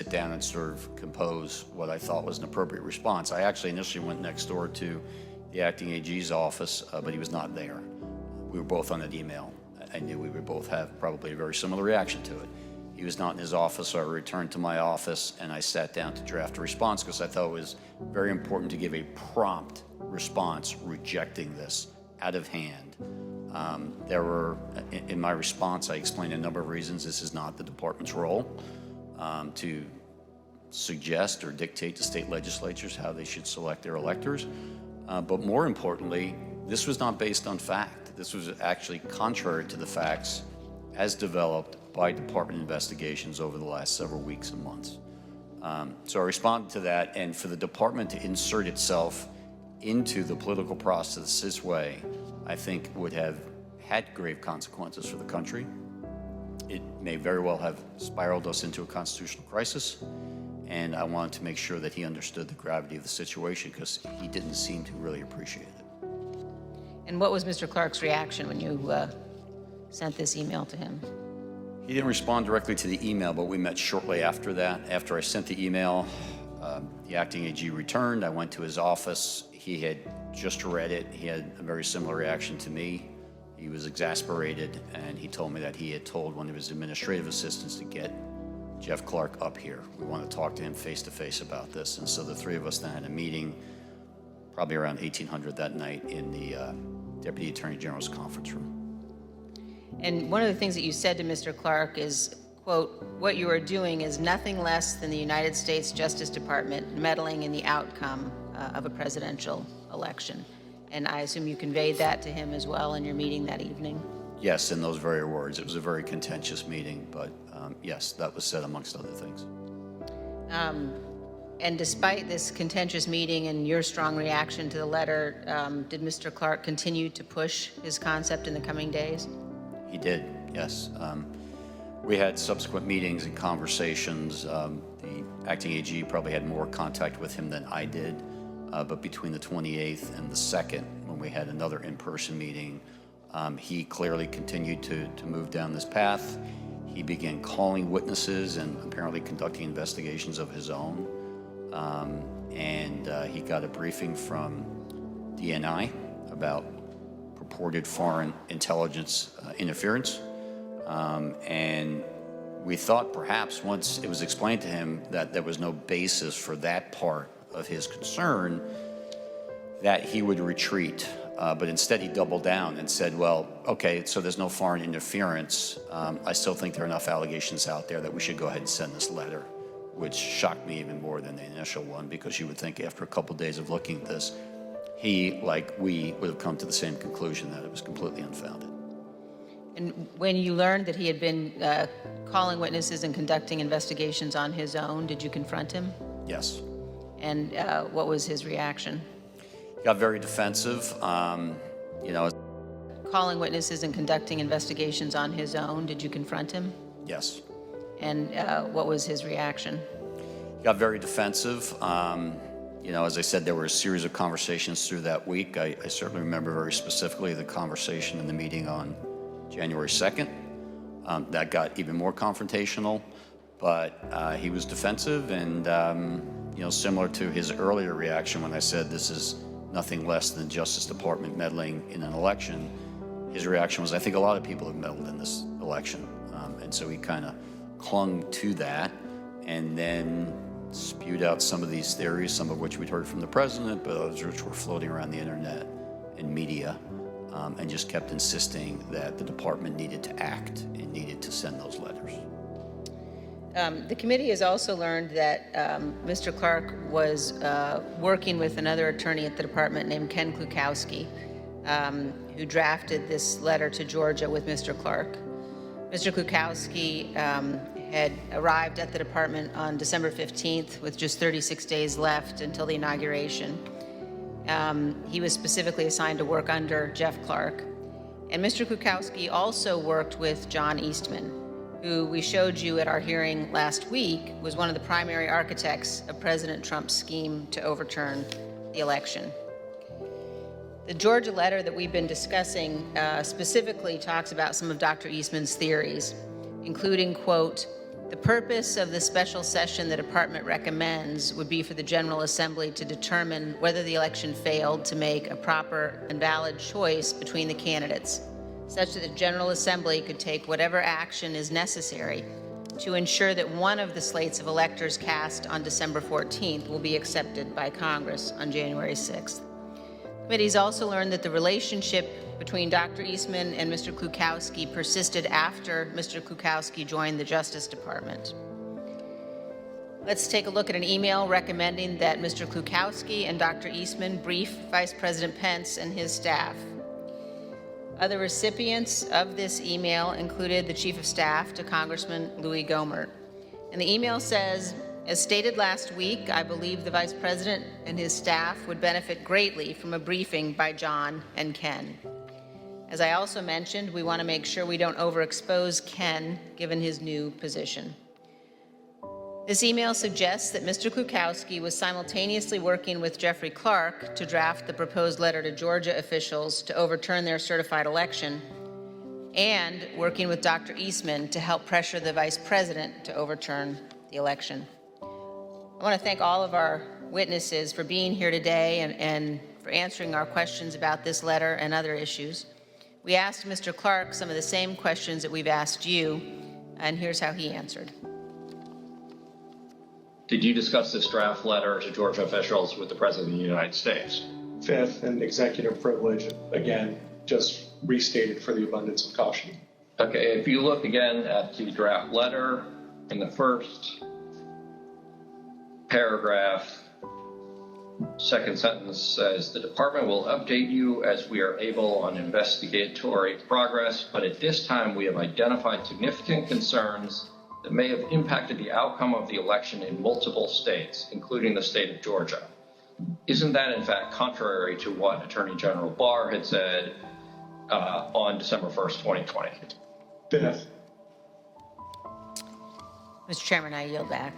sit down and sort of compose what I thought was an appropriate response. I actually initially went next door to the acting AG's office, but he was not there. We were both on an email. I knew we would both have probably a very similar reaction to it. He was not in his office, so I returned to my office and I sat down to draft a response because I thought it was very important to give a prompt response rejecting this out of hand. In my response, I explained a number of reasons. This is not the department's role to suggest or dictate to state legislatures how they should select their electors. But more importantly, this was not based on fact. This was actually contrary to the facts as developed by department investigations over the last several weeks and months. So I responded to that, and for the department to insert itself into the political process this way, I think would have had grave consequences for the country. It may very well have spiraled us into a constitutional crisis, and I wanted to make sure that he understood the gravity of the situation because he didn't seem to really appreciate it. And what was Mr. Clark's reaction when you sent this email to him? He didn't respond directly to the email, but we met shortly after that. After I sent the email, the acting AG returned. I went to his office. He had just read it. He had a very similar reaction to me. He was exasperated, and he told me that he had told one of his administrative assistants to get Jeff Clark up here. We want to talk to him face-to-face about this. And so the three of us then had a meeting probably around 1800 that night in the Deputy Attorney General's conference room. And one of the things that you said to Mr. Clark is, quote, "What you are doing is nothing less than the United States Justice Department meddling in the outcome of a presidential election." And I assume you conveyed that to him as well in your meeting that evening? Yes, in those very words. It was a very contentious meeting, but yes, that was said amongst other things. And despite this contentious meeting and your strong reaction to the letter, did Mr. Clark continue to push his concept in the coming days? He did, yes. We had subsequent meetings and conversations. The acting AG probably had more contact with him than I did, but between the 28th and the 2nd, when we had another in-person meeting, he clearly continued to move down this path. He began calling witnesses and apparently conducting investigations of his own. He got a briefing from DNI about purported foreign intelligence interference. And we thought perhaps once it was explained to him that there was no basis for that part of his concern, that he would retreat. But instead he doubled down and said, well, okay, so there's no foreign interference. I still think there are enough allegations out there that we should go ahead and send this letter, which shocked me even more than the initial one, because you would think after a couple days of looking at this, he, like we, would have come to the same conclusion that it was completely unfounded. And when you learned that he had been calling witnesses and conducting investigations on his own, did you confront him? Yes. And what was his reaction? He got very defensive. Calling witnesses and conducting investigations on his own, did you confront him? Yes. And what was his reaction? He got very defensive. As I said, there were a series of conversations through that week. I certainly remember very specifically the conversation in the meeting on January 2nd. That got even more confrontational, but he was defensive and, similar to his earlier reaction when I said this is nothing less than Justice Department meddling in an election, his reaction was, I think a lot of people have meddled in this election. And so he kind of clung to that and then spewed out some of these theories, some of which we'd heard from the president, but others which were floating around the internet and media, and just kept insisting that the department needed to act and needed to send those letters. The committee has also learned that Mr. Clark was working with another attorney at the department named Ken Klukowski, who drafted this letter to Georgia with Mr. Clark. Mr. Klukowski had arrived at the department on December 15th with just 36 days left until the inauguration. He was specifically assigned to work under Jeff Clark. And Mr. Klukowski also worked with John Eastman, who we showed you at our hearing last week was one of the primary architects of President Trump's scheme to overturn the election. The Georgia letter that we've been discussing specifically talks about some of Dr. Eastman's theories, including, quote, The purpose of the special session the department recommends would be for the General Assembly to determine whether the election failed to make a proper and valid choice between the candidates, such that the General Assembly could take whatever action is necessary to ensure that one of the slates of electors cast on December 14th will be accepted by Congress on January 6th. The committee's also learned that the relationship between Dr. Eastman and Mr. Klukowski persisted after Mr. Klukowski joined the Justice Department. Let's take a look at an email recommending that Mr. Klukowski and Dr. Eastman brief Vice President Pence and his staff. Other recipients of this email included the Chief of Staff to Congressman Louis Gohmert. And the email says, as stated last week, I believe the Vice President and his staff would benefit greatly from a briefing by John and Ken. As I also mentioned, we want to make sure we don't overexpose Ken given his new position. This email suggests that Mr. Klukowski was simultaneously working with Jeffrey Clark to draft the proposed letter to Georgia officials to overturn their certified election and working with Dr. Eastman to help pressure the Vice President to overturn the election. I want to thank all of our witnesses for being here today and for answering our questions about this letter and other issues. We asked Mr. Clark some of the same questions that we've asked you, and here's how he answered. Did you discuss this draft letter to Georgia officials with the President of the United States? Fifth, and executive privilege, again, just restated for the abundance of caution. Okay, if you look again at the draft letter, in the first paragraph, second sentence says, the department will update you as we are able on investigatory progress, but at this time we have identified significant concerns that may have impacted the outcome of the election in multiple states, including the state of Georgia. Isn't that in fact contrary to what Attorney General Barr had said on December 1st, 2020? Fifth. Mr. Chairman, I yield back.